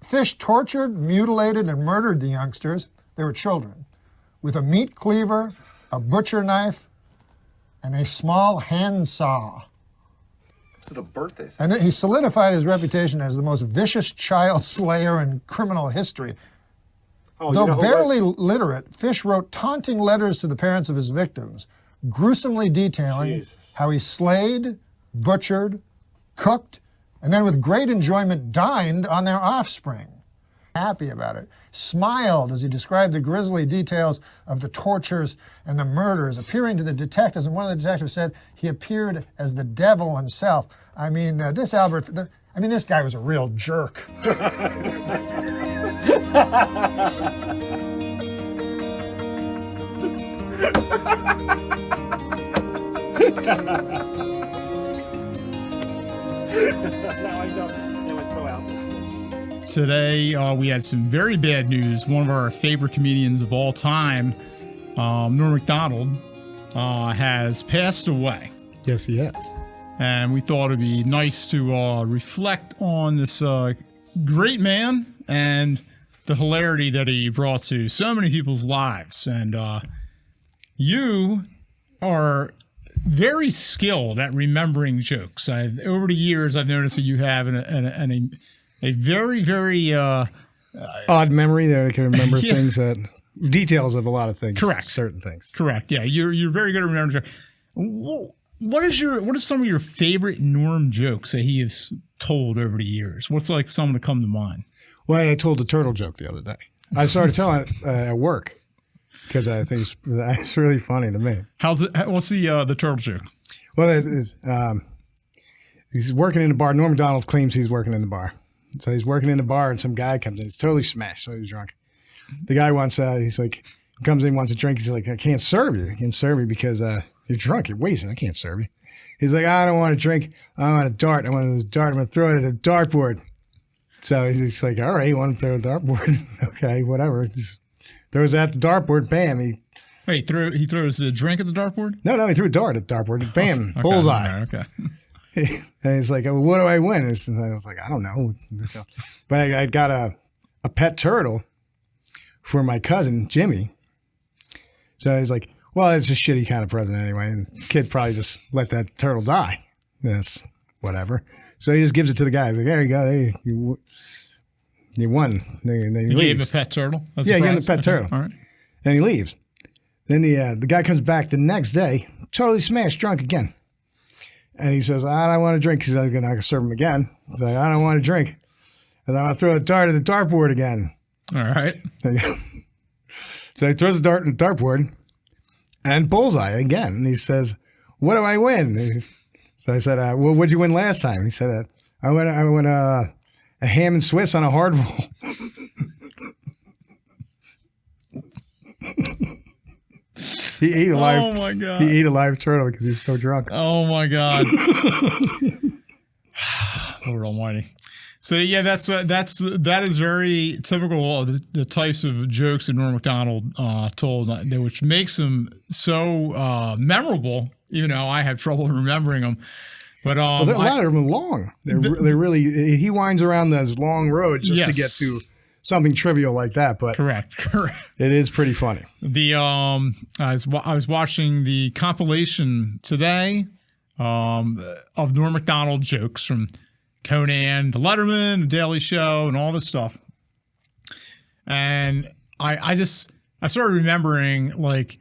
Fish tortured, mutilated, and murdered the youngsters. They were children. With a meat cleaver, a butcher knife, and a small hand saw. This is a birthday. And he solidified his reputation as the most vicious child slayer in criminal history. Oh, Though barely literate, Fish wrote taunting letters to the parents of his victims, gruesomely detailing how he slayed, butchered, cooked, and then with great enjoyment dined on their offspring. Happy about it. Smiled as he described the grisly details of the tortures and the murders, appearing to the detectives. And one of the detectives said he appeared as the devil himself. I mean, this guy was a real jerk. Today, we had some very bad news. One of our favorite comedians of all time, Norm MacDonald, has passed away. Yes, he has. And we thought it'd be nice to reflect on this great man and the hilarity that he brought to so many people's lives. And you are very skilled at remembering jokes. Over the years, I've noticed that you have a very, very odd memory that I can remember things details of a lot of things. Correct. Certain things. Correct. Yeah, you're very good at remembering. What are some of your favorite Norm jokes that he has told over the years? What's like some that come to mind? Well, I told the turtle joke the other day. I started telling it at work because I think it's really funny to me. How's it? What's the turtle joke? Well, he's working in the bar. Norm MacDonald claims he's working in the bar. So he's working in the bar, and some guy comes in. He's totally smashed, so he's drunk. The guy comes in, wants a drink. He's like, I can't serve you. I can't serve you because you're drunk. You're wasted. I can't serve you. He's like, I don't want a drink. I want a dart. I want a dart. I'm going to throw it at the dartboard. So he's like, all right, you want to throw a dartboard? Okay, whatever. Just throws it at the dartboard. Bam. He throws the drink at the dartboard? No, he threw a dart at the dartboard. Bam. Okay. Bullseye. Okay. And he's like, well, what do I win? And I was like, I don't know. But I got a pet turtle for my cousin, Jimmy. So he's like, well, it's a shitty kind of present anyway. And the kid probably just let that turtle die. That's whatever. So he just gives it to the guy. He's like, there you go. There you won. Then he gave him a pet turtle? Yeah, he gave him a pet turtle. All right. And he leaves. Then the guy comes back the next day, totally smashed, drunk again. And he says, I don't want to drink because I'm going to serve him again. He's like, I don't want to drink. And I want to throw a dart at the dartboard again. All right. So he throws the dart at the dartboard and bullseye again. And he says, what do I win? So I said, well, what'd you win last time? He said, I won a ham and Swiss on a hard roll. He ate a live. Oh my god! He ate a live turtle because he's so drunk. Oh my god! Lord Almighty. So yeah, that is very typical of the types of jokes that Norm MacDonald told, which makes them so memorable. Even though I have trouble remembering them. But a lot of them are long. They're really. He winds around those long roads just to get to something trivial like that, but correct. It is pretty funny. I was watching the compilation today of Norm MacDonald jokes from Conan, The Letterman, The Daily Show, and all this stuff, and I started remembering like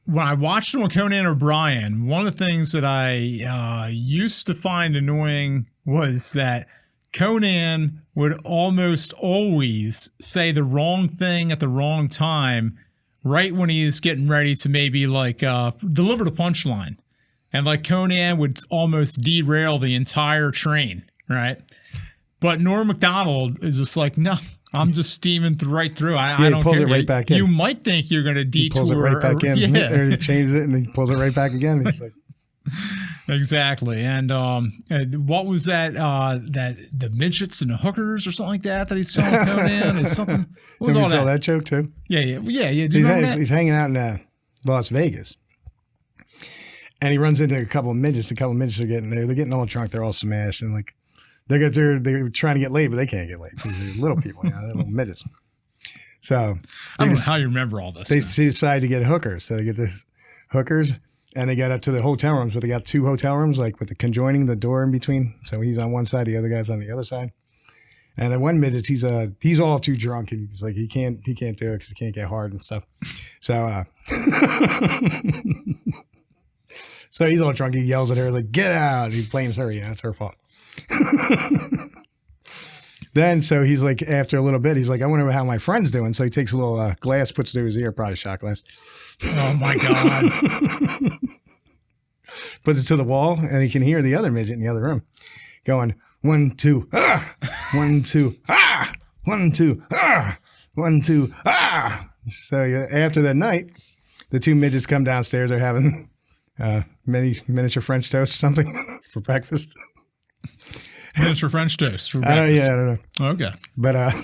when I watched him on Conan O'Brien. One of the things that I used to find annoying was that Conan would almost always say the wrong thing at the wrong time, right when he is getting ready to maybe like deliver the punchline. And like Conan would almost derail the entire train, right? But Norm MacDonald is just like, no, I'm just steaming right through. I don't pulls care. It right back in. You might think you're going to detour. He pulls it right back in. Yeah. Or he changes it and he pulls it right back again. He's like, exactly. And what was that? That the midgets and the hookers or something like that he's selling Conan is something. What was all that? That joke too. Yeah. Do you remember that? He's hanging out in Las Vegas, and he runs into a couple of midgets. A couple of midgets are getting there. They're getting all drunk. They're all smashed, and like they're trying to get laid, but they can't get laid because they're little people, they're little midgets. So I don't know how you remember all this. They decide to get hookers. So they get this hookers, and they get up to the hotel rooms, but they got 2 hotel rooms, like with the conjoining, the door in between. So he's on one side, the other guy's on the other side. And then one midget, he's all too drunk, and he's like he can't do it because he can't get hard and stuff. So so he's all drunk. He yells at her like, "Get out!" He blames her. It's her fault. Then, so he's like, after a little bit, he's like, I wonder how my friend's doing. So he takes a little glass, puts it to his ear, probably shot glass. Oh my God. Puts it to the wall, and he can hear the other midget in the other room going, 1, 2, ah, 1, 2, ah, 1, 2, ah, 1, 2, ah. So after that night, the 2 midgets come downstairs. They're having miniature French toast or something for breakfast. Miniature French toast for breakfast. I don't know. Okay. But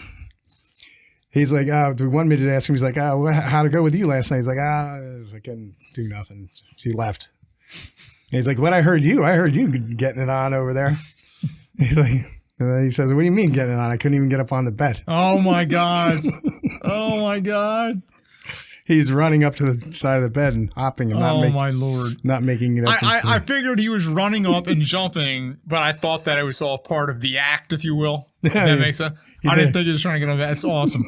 he's like, the one midget asked him, he's like, how'd it go with you last night? He's like, I couldn't do nothing. She left. And he's like, I heard you getting it on over there. He's like, and then he says, what do you mean getting it on? I couldn't even get up on the bed. Oh my God. Oh my God. He's running up to the side of the bed and hopping and my Lord. Not making it up. I figured he was running up and jumping, but I thought that it was all part of the act, if you will. If that makes sense. I didn't think he was trying to get on that. That's awesome.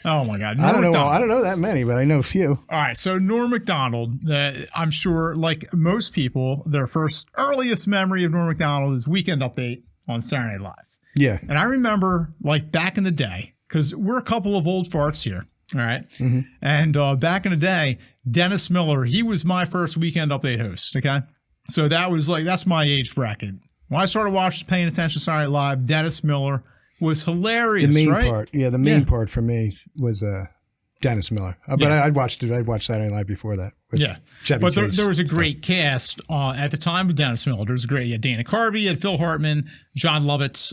Oh my God. I don't know that many, but I know a few. All right. So Norm MacDonald, I'm sure like most people, their earliest memory of Norm MacDonald is Weekend Update on Saturday Night Live. Yeah. And I remember like back in the day, because we're a couple of old farts here. All right. Mm-hmm. And back in the day, Dennis Miller, he was my first Weekend Update host. Okay. So that's my age bracket. When I started paying attention to Saturday Night Live, Dennis Miller was hilarious. The main right? part. Yeah. The main part for me was Dennis Miller. But I'd watched Saturday Night Live before that. But there was a great cast at the time with Dennis Miller. There was a great, Dana Carvey, Phil Hartman, John Lovitz.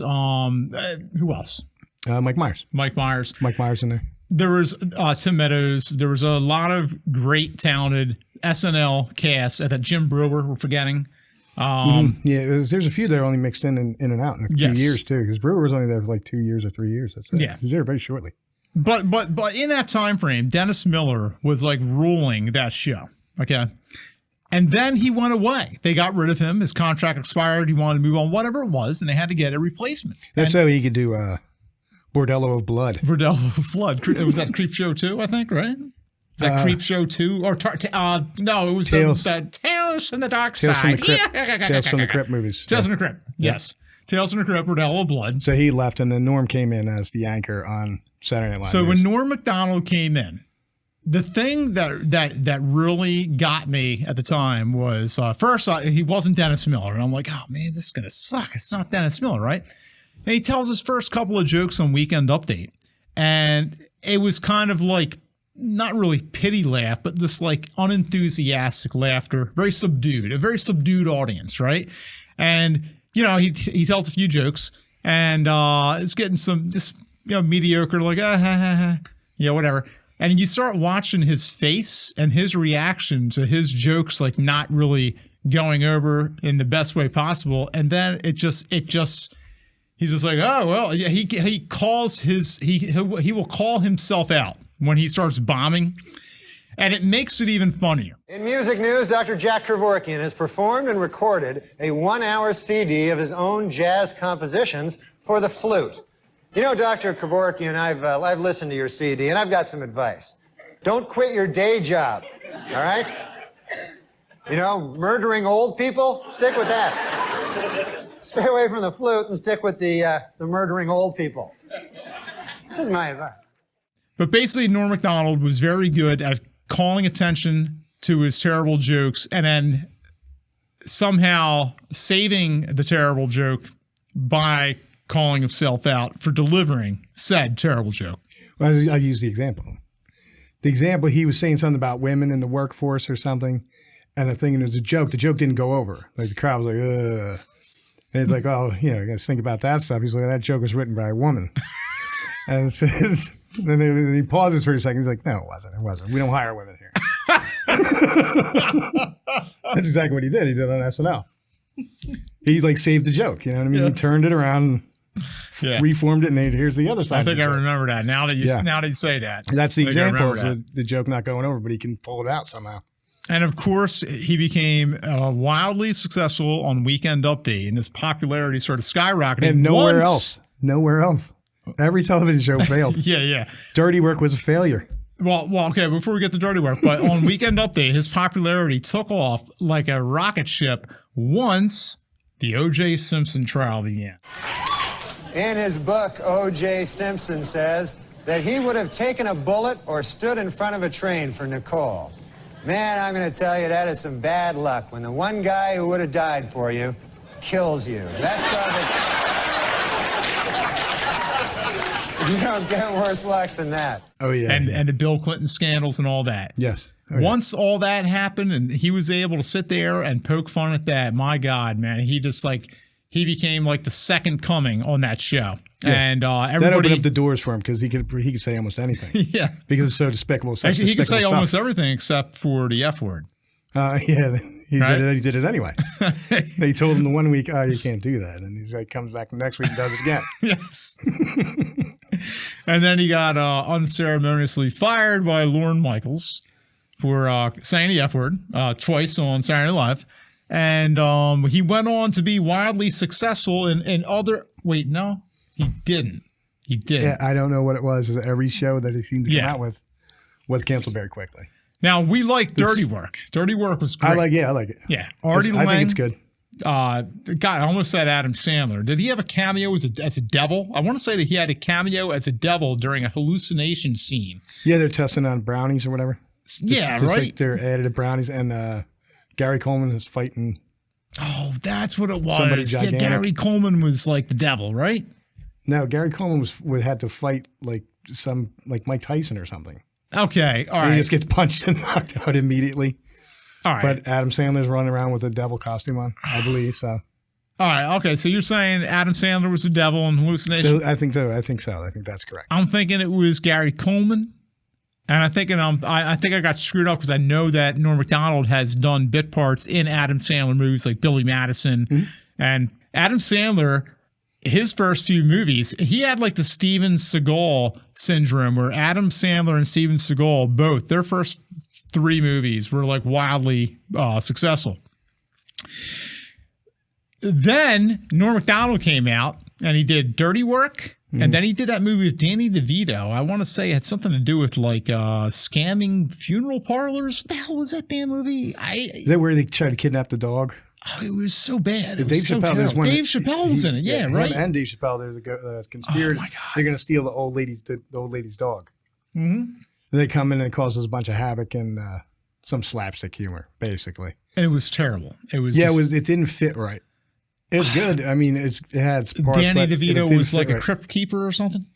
Who else? Mike Myers. Mike Myers in there. There was Tim Meadows. There was a lot of great, talented SNL cast. That Jim Brewer, we're forgetting. Yeah, there's a few that are only mixed in and out in a few years too. Because Brewer was only there for like 2 years or 3 years. That's it. Yeah, he was there very shortly. But in that time frame, Dennis Miller was like ruling that show. Okay, and then he went away. They got rid of him. His contract expired. He wanted to move on, whatever it was, and they had to get a replacement. That's how he could do. Bordello of Blood. Bordello of Blood. Was that Creep Show 2, I think, right? Is that Creep Show 2? Or no, it was Tales from the Dark Side. Tales from the Crypt movies. Tales from the Crypt, yes. Tales from the Crypt, Bordello of Blood. So he left, and then Norm came in as the anchor on Saturday Night Live. So when Norm MacDonald came in, the thing that really got me at the time was, first, he wasn't Dennis Miller. And I'm like, oh, man, this is going to suck. It's not Dennis Miller, right? And he tells his first couple of jokes on Weekend Update. And it was kind of like, not really pity laugh, but this like unenthusiastic laughter, very subdued, a very subdued audience, right? And, he tells a few jokes and it's getting some just, mediocre, like, whatever. And you start watching his face and his reaction to his jokes, like not really going over in the best way possible. And then he's just like, oh, well, yeah, he will call himself out when he starts bombing, and it makes it even funnier. In music news, Dr. Jack Kevorkian has performed and recorded a 1-hour CD of his own jazz compositions for the flute. Dr. Kevorkian, I've listened to your CD, and I've got some advice. Don't quit your day job, all right? Murdering old people, stick with that. Stay away from the flute and stick with the murdering old people. This is my advice. But basically, Norm MacDonald was very good at calling attention to his terrible jokes and then somehow saving the terrible joke by calling himself out for delivering said terrible joke. Well, I'll use the example. The example, he was saying something about women in the workforce or something, and the thing was a joke. The joke didn't go over. Like the crowd was like, ugh. And he's like, oh, you guys think about that stuff. He's like, that joke was written by a woman. And it says, then he pauses for a second. He's like, no, it wasn't. We don't hire women here. That's exactly what he did. He did on SNL. He like saved the joke. You know what I mean? He Yes. turned it around, Yeah. reformed it, and here's the other side. I think of I the joke. remember that. Now that you say that. That's the I think I example of remember the joke not going over, but he can pull it out somehow. And of course, he became wildly successful on Weekend Update, and his popularity sort of skyrocketed. And nowhere once- else. Nowhere else. Every television show failed. Yeah. Dirty Work was a failure. Well, okay, before we get to Dirty Work, but on Weekend Update, his popularity took off like a rocket ship once the O.J. Simpson trial began. In his book, O.J. Simpson says that he would have taken a bullet or stood in front of a train for Nicole. Man, I'm going to tell you, that is some bad luck when the one guy who would have died for you kills you. That's probably... You don't get worse luck than that. Oh, yeah. And the Bill Clinton scandals and all that. Yes. Oh, yeah. Once all that happened and he was able to sit there and poke fun at that, my God, man, he became like the second coming on that show. Yeah. And That everybody opened up the doors for him because he could say almost anything. yeah. Because it's so despicable. Such Actually, he could say despicable almost stuff. everything except for the F word. Yeah, he Right? did it. He did it anyway. They told him the one week, "Oh, you can't do that," and he's like, comes back the next week and does it again. Yes. And then he got unceremoniously fired by Lorne Michaels for saying the F word twice on Saturday Night Live. And he went on to be wildly successful in other... Wait, no, he didn't. He didn't. Yeah, I don't know what it was. Every show that he seemed to come Yeah. out with was canceled very quickly. Now, we like Dirty Work. Dirty Work was great. I like it. Yeah. Artie I Lang. think it's good. God, I almost said Adam Sandler. Did he have a cameo as a devil? I want to say that he had a cameo as a devil during a hallucination scene. Yeah, they're testing on brownies or whatever. Yeah, Just right. like they're added to brownies, and Gary Coleman is fighting. Oh, that's what it was. Somebody Yeah, gigantic. Gary Coleman was like the devil, right? No, Gary Coleman had to fight like Mike Tyson or something. Okay, all And he right. just gets punched and knocked out immediately. All right. But Adam Sandler's running around with a devil costume on, I believe. So All right. Okay. So you're saying Adam Sandler was the devil in hallucination? I think so. I think that's correct. I'm thinking it was Gary Coleman. And I think I got screwed up because I know that Norm MacDonald has done bit parts in Adam Sandler movies like Billy Madison. Mm-hmm. And Adam Sandler, his first few movies, he had like the Steven Seagal syndrome where Adam Sandler and Steven Seagal, both, their first 3 movies were like wildly successful. Then Norm MacDonald came out and he did Dirty Work. And then he did that movie with Danny DeVito. I want to say it had something to do with like scamming funeral parlors. What the hell was that damn movie? Is that where they tried to kidnap the dog? It was so bad. It Dave was so Chappelle. There's terrible. one. Dave Chappelle was in it. Yeah, him right. And Dave Chappelle. There's a conspiracy. Oh my God. They're going to steal the old lady's dog. Mm-hmm. They come in and it causes a bunch of havoc and some slapstick humor, basically. It was terrible. It was. Yeah, just, it didn't fit right. It was good. I mean, it had its parts, Danny but it DeVito didn't was fit like a right. crypt keeper or something.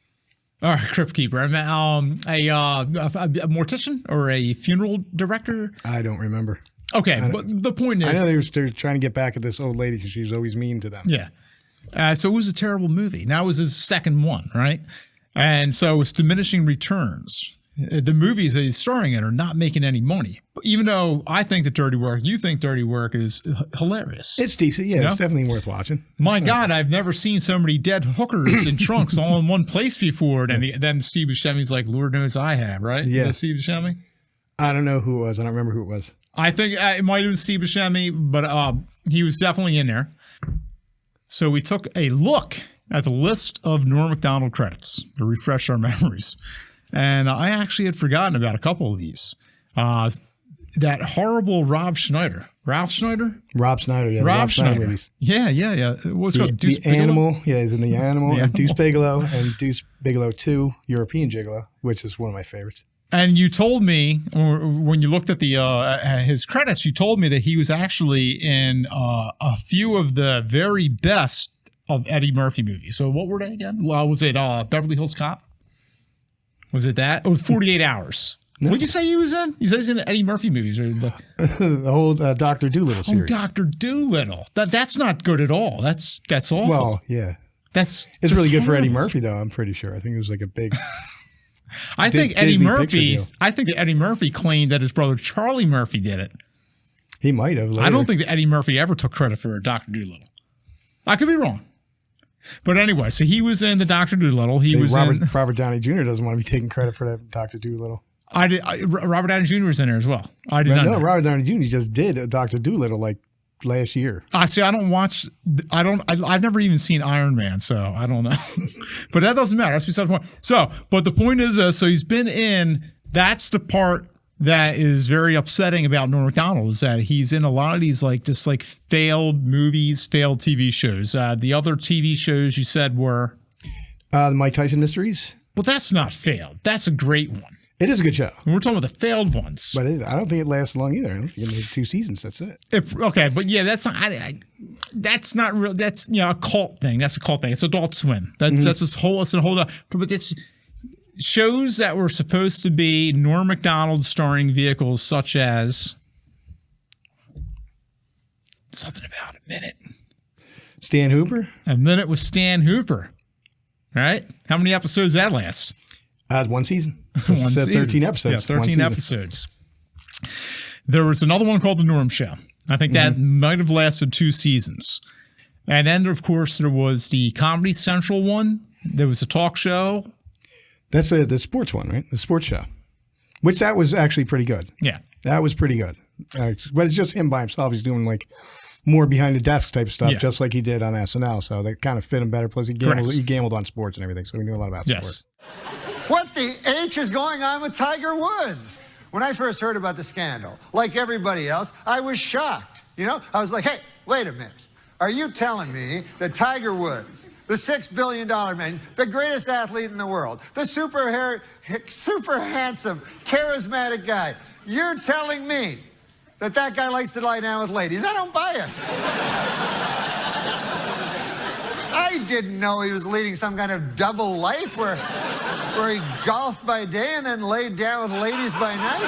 All right, crypt keeper. I mean, a mortician or a funeral director. I don't remember. Okay, but the point I is, know they're trying to get back at this old lady because she's always mean to them. yeah. So it was a terrible movie. Now it was his second one, right? And so it's diminishing returns. The movies that he's starring in are not making any money. Even though I think that Dirty Work, you think Dirty Work is hilarious. It's decent. Yeah, Yeah. it's definitely worth watching. My God, I've never seen so many dead hookers in trunks all in one place before. And then Steve Buscemi's like, Lord knows I have, right? Yeah. Is that Steve Buscemi? I don't know who it was. I don't remember who it was. I think it might have been Steve Buscemi, but he was definitely in there. So we took a look at the list of Norm MacDonald credits to refresh our memories. And I actually had forgotten about a couple of these. That horrible Rob Schneider. Rob Schneider, yeah. Rob the Rob Schneider movies. Yeah. What's it called? Deuce The Bigelow? Animal. Yeah, he's in The Animal. The And Deuce Animal. Bigelow and Deuce Bigelow 2, European Gigolo, which is one of my favorites. And you told me, or when you looked at his credits, you told me that he was actually in a few of the very best of Eddie Murphy movies. So what were they again? Was it Beverly Hills Cop? Was it that? It was 48 Hours. No. What did you say he was in? You said he's in the Eddie Murphy movies. Or the The whole Dr. Dolittle series. Dr. Dolittle. That's not good at all. That's awful. Well, yeah. It's Really good for Eddie horrible. Murphy, though, I'm pretty sure. I think it was like a big... I think Eddie Disney Murphy. picture deal. I think that Eddie Murphy claimed that his brother Charlie Murphy did it. He might have. Later. I don't think that Eddie Murphy ever took credit for Dr. Dolittle. I could be wrong. But anyway, so he was in the Dr. Dolittle. He was Robert Downey Jr. doesn't want to be taking credit for that Dr. Dolittle. Robert Downey Jr. was in there as well. I did not know. Robert Downey Jr. just did a Dr. Dolittle like last year. See, I've never even seen Iron Man, so I don't know. But that doesn't matter. That's beside the point. So, but the point is, so he's been in, that's the part that is very upsetting about Norm MacDonald, is that he's in a lot of these just failed movies, failed TV shows. The other TV shows you said were? The Mike Tyson Mysteries. Well, that's not failed. That's a great one. It is a good show. And we're talking about the failed ones. But I don't think it lasts long either. I don't think it made 2 seasons. That's it. Okay, but yeah, that's not. That's not real. That's a cult thing. That's a cult thing. It's Adult Swim. That's this whole. It's a whole. But it's shows that were supposed to be Norm MacDonald starring vehicles, such as something about a minute. Stan Hooper. A Minute with Stan Hooper. All right. How many episodes did that last? 1 season. One season. 13 episodes. Yeah, 13 episodes. There was another one called The Norm Show. I think that might have lasted 2 seasons. And then, of course, there was the Comedy Central one. There was a talk show. That's the sports one, right? The sports show. Which that was actually pretty good. Yeah. That was pretty good. But it's just him by himself. He's doing more behind the desk type stuff, just like he did on SNL. So that kind of fit him better. Plus, he gambled on sports and everything. So he knew a lot about sports. What the H is going on with Tiger Woods? When I first heard about the scandal, like everybody else, I was shocked. I was like, hey, wait a minute. Are you telling me that Tiger Woods, the $6 billion man, the greatest athlete in the world, the super handsome, charismatic guy, you're telling me that guy likes to lie down with ladies? I don't buy it. I didn't know he was leading some kind of double life where he golfed by day and then laid down with ladies by night.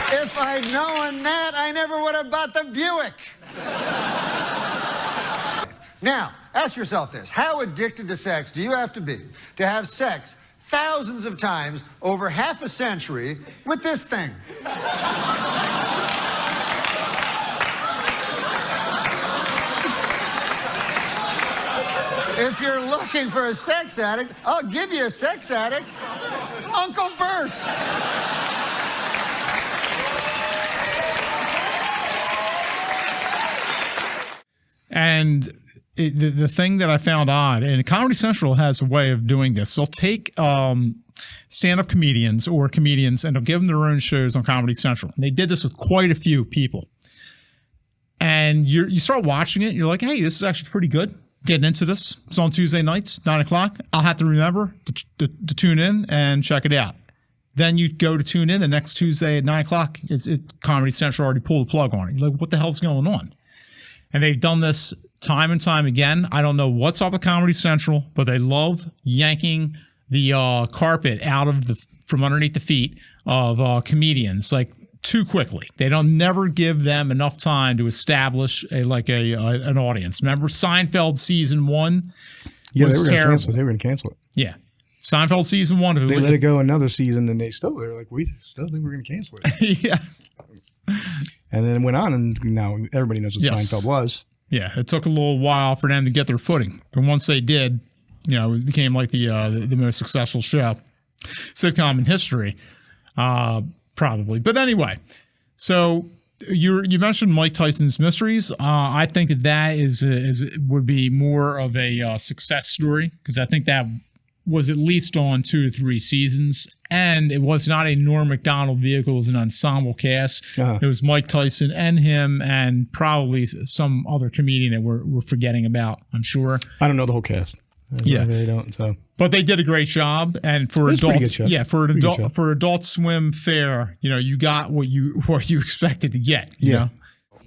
If I'd known that, I never would have bought the Buick. Now, ask yourself this. How addicted to sex do you have to be to have sex thousands of times over half a century with this thing? If you're looking for a sex addict, I'll give you a sex addict. Uncle Bert. And the thing that I found odd, and Comedy Central has a way of doing this. They'll take stand-up comedians or comedians and they'll give them their own shows on Comedy Central. And they did this with quite a few people. And you start watching it, and you're like, hey, this is actually pretty good. Getting into this. It's on Tuesday nights, 9 o'clock. I'll have to remember to tune in and check it out. Then you go to tune in the next Tuesday at 9 o'clock. Comedy Central already pulled the plug on it. You're like, what the hell's going on? And they've done this time and time again. I don't know what's up with Comedy Central, but they love yanking the carpet out of from underneath the feet of comedians too quickly. They don't never give them enough time to establish an audience. Remember Seinfeld season 1? Yeah, was terrible. They were going to cancel it. Yeah, Seinfeld season 1. They let it go another season, and they were like, we still think we're going to cancel it. Yeah. And then it went on, and now everybody knows what Seinfeld was. Yeah, it took a little while for them to get their footing, but once they did, it became like the most successful sitcom in history, probably. But anyway, so you mentioned Mike Tyson's Mysteries. I think that would be more of a success story, because I think that was at least on 2 to 3 seasons, and it was not a Norm MacDonald vehicle. It was an ensemble cast. It was Mike Tyson and him, and probably some other comedian that we're forgetting about, I'm sure. I don't know the whole cast. I really don't. So, but they did a great job, and for adults, for Adult Swim fare, you got what you expected to get. You know?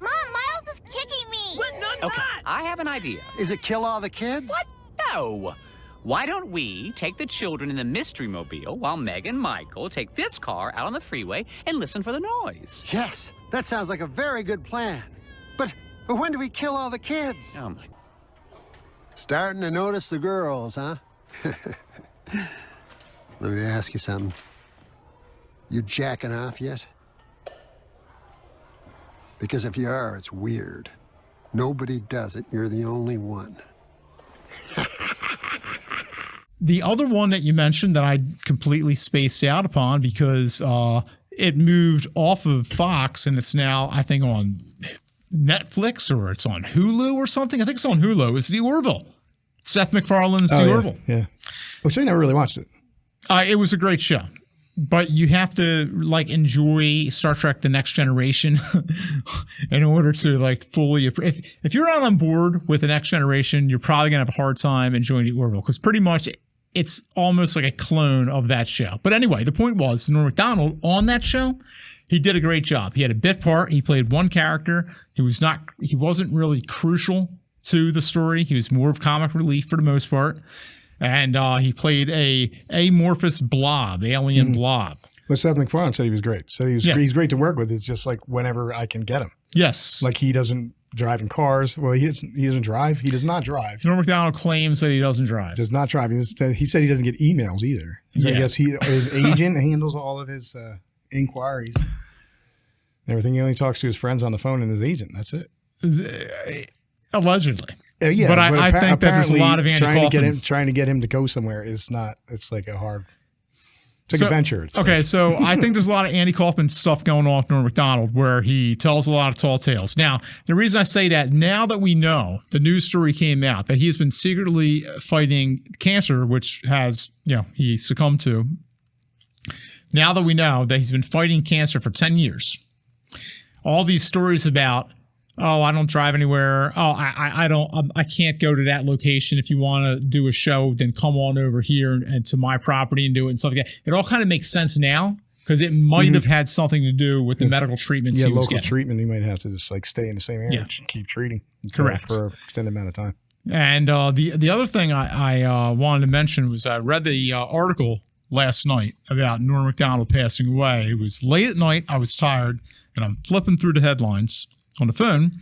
Mom, Miles is kicking me. Okay, I have an idea. Is it kill all the kids? What? No. Why don't we take the children in the Mystery Mobile while Meg and Michael take this car out on the freeway and listen for the noise? Yes, that sounds like a very good plan. But when do we kill all the kids? Oh, my. Starting to notice the girls, huh? Let me ask you something. You jacking off yet? Because if you are, it's weird. Nobody does it. You're the only one. The other one that you mentioned that I completely spaced out upon because it moved off of Fox and it's now, I think, on Netflix or it's on Hulu or something. I think it's on Hulu. It's The Orville. Seth MacFarlane's The Orville. Yeah. Which I never really watched it. It was a great show. But you have to like enjoy Star Trek: The Next Generation in order to like fully. If you're not on board with The Next Generation, you're probably gonna have a hard time enjoying The Orville because pretty much it's almost like a clone of that show. But anyway, the point was Norm MacDonald on that show, he did a great job. He had a bit part. He played one character. He wasn't really crucial to the story. He was more of comic relief for the most part. And he played a amorphous blob, alien blob. But Seth MacFarlane said he was great. So he's great to work with. It's just like whenever I can get him. Yes. Like he doesn't drive in cars. Well, he doesn't drive. He does not drive. Norm MacDonald claims that he doesn't drive. Does not drive. He said he doesn't get emails either. I guess his agent handles all of his inquiries and everything. He only talks to his friends on the phone and his agent. That's it. Allegedly. Yeah, but I think that there's a lot of Andy Kaufman. Trying to get him to go somewhere is not. It's like a hard. It's like a venture. So I think there's a lot of Andy Kaufman stuff going on with Norm MacDonald where he tells a lot of tall tales. Now, the reason I say that, now that we know the news story came out that he's been secretly fighting cancer, which has, he succumbed to. Now that we know that he's been fighting cancer for 10 years, all these stories about, oh, I don't drive anywhere. Oh, I can't go to that location. If you want to do a show, then come on over here and to my property and do it and stuff like that. It all kind of makes sense now because it might have had something to do with the medical treatments he was local getting. treatment. He might have to just like stay in the same area and keep treating. Correct. For an extended amount of time. And the other thing I wanted to mention was I read the article last night about Norm MacDonald passing away. It was late at night. I was tired, and I'm flipping through the headlines on the phone,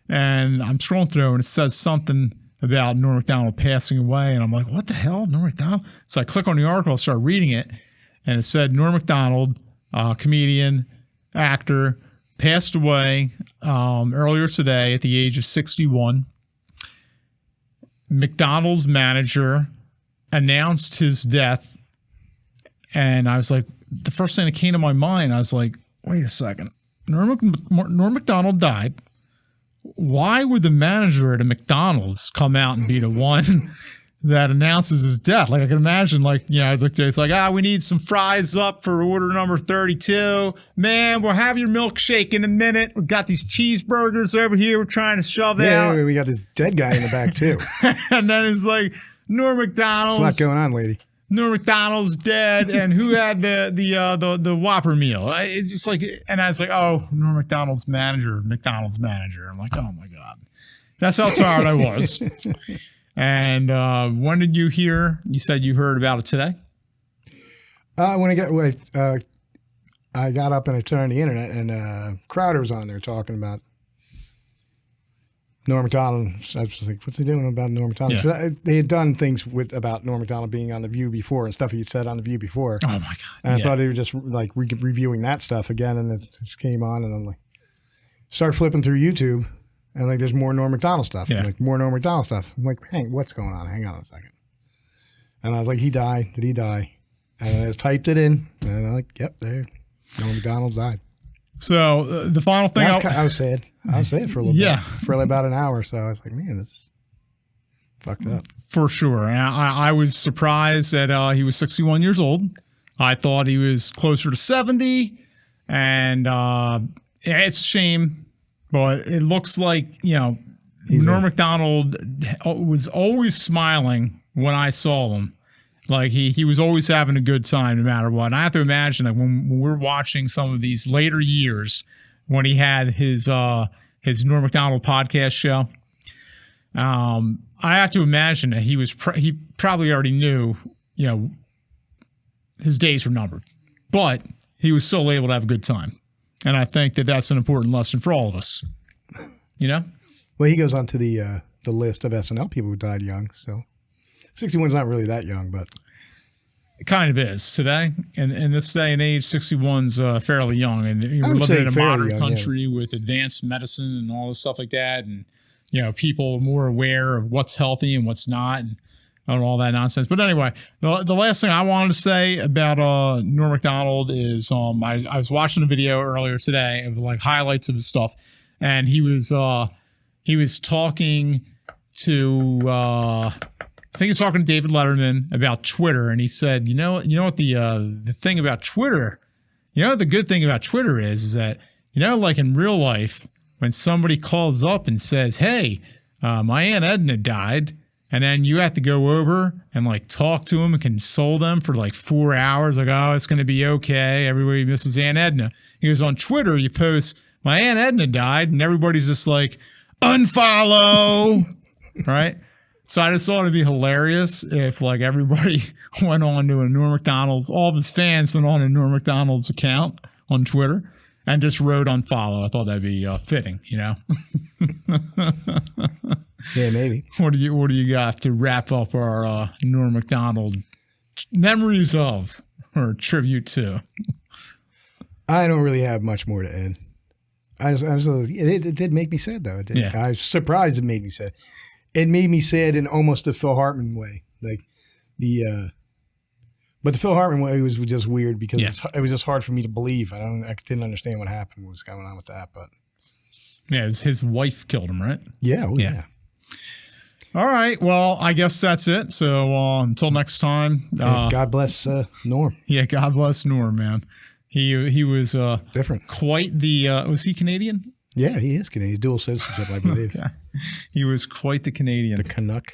and I'm scrolling through, and it says something about Norm MacDonald passing away, and I'm like, what the hell, Norm MacDonald? So I click on the article, I start reading it, and it said Norm MacDonald, comedian, actor, passed away earlier today at the age of 61. McDonald's manager announced his death, and I was like, the first thing that came to my mind, I was like, wait a second. Norm MacDonald died. Why would the manager at a McDonald's come out and be the one that announces his death? Like I can imagine, it's like, we need some fries up for order number 32. Man, we'll have your milkshake in a minute. We got these cheeseburgers over here. We're trying to shove out. Yeah, we got this dead guy in the back too. And then it's like Norm MacDonald's. What's going on, lady? Norm MacDonald's dead, and who had the Whopper meal? It's just like, and I was like, oh, Norm MacDonald's manager. I'm like, oh my god, that's how tired I was. And when did you hear? You said you heard about it today. When I got up and I turned on the internet, and Crowder was on there talking about Norm MacDonald. I was just like, what's he doing about Norm MacDonald? Yeah. So they had done things about Norm MacDonald being on The View before and stuff he had said on The View before. Oh, my God. And I thought they were just like reviewing that stuff again. And it just came on and I'm like, start flipping through YouTube and like, there's more Norm MacDonald stuff. Yeah. I'm like, more Norm MacDonald stuff. I'm like, what's going on? Hang on a second. And I was like, he died. Did he die? And I just typed it in and I'm like, yep, there. Norm MacDonald died. So the final thing, I was sad. I was sad for a little Yeah. bit, for about an hour. So I was like, man, this fucked up. for sure. And I was surprised that he was 61 years old. I thought he was closer to 70, and it's a shame, but it looks like Norm MacDonald was always smiling when I saw him. Like he was always having a good time no matter what. And I have to imagine that when we're watching some of these later years, when he had his Norm MacDonald podcast show, I have to imagine that he probably already knew, his days were numbered, but he was still able to have a good time. And I think that that's an important lesson for all of us. Well, he goes on to the list of SNL people who died young. So 61 is not really that young, but It kind of is today. And in this day and age, 61's fairly young. And we're would living say in a fairly modern young, country with advanced medicine and all this stuff like that. And, you know, people are more aware of what's healthy and what's not and all that nonsense. But anyway, the last thing I wanted to say about Norm MacDonald is I was watching a video earlier today of like highlights of his stuff. And he was talking to I think he's talking to David Letterman about Twitter, and he said, you know what the thing about Twitter, the good thing about Twitter is that, like in real life, when somebody calls up and says, hey, my Aunt Edna died, and then you have to go over and like talk to them and console them for like 4 hours, like, oh, it's going to be okay, everybody misses Aunt Edna. He goes, on Twitter, you post, my Aunt Edna died, and everybody's just like, unfollow, right? So I just thought it'd be hilarious if like everybody went on to a Norm MacDonald, all of his fans went on to Norm MacDonald's account on Twitter and just wrote unfollow. I thought that'd be fitting, Yeah, maybe. What do you got to wrap up our Norm MacDonald memories of or tribute to? I don't really have much more to add. It did make me sad though. It did. Yeah. I was surprised it made me sad. It made me sad in almost a Phil Hartman way. Like but the Phil Hartman way was just weird because it was just hard for me to believe. I didn't understand what happened, what was going on with that. But yeah, his wife killed him, right? Yeah. Yeah. All right. Well, I guess that's it. So until next time. God bless Norm. Yeah, God bless Norm, man. He was different. Quite the was he Canadian? Yeah, he is Canadian. Dual citizenship, I believe. Okay. He was quite the Canadian. The Canuck.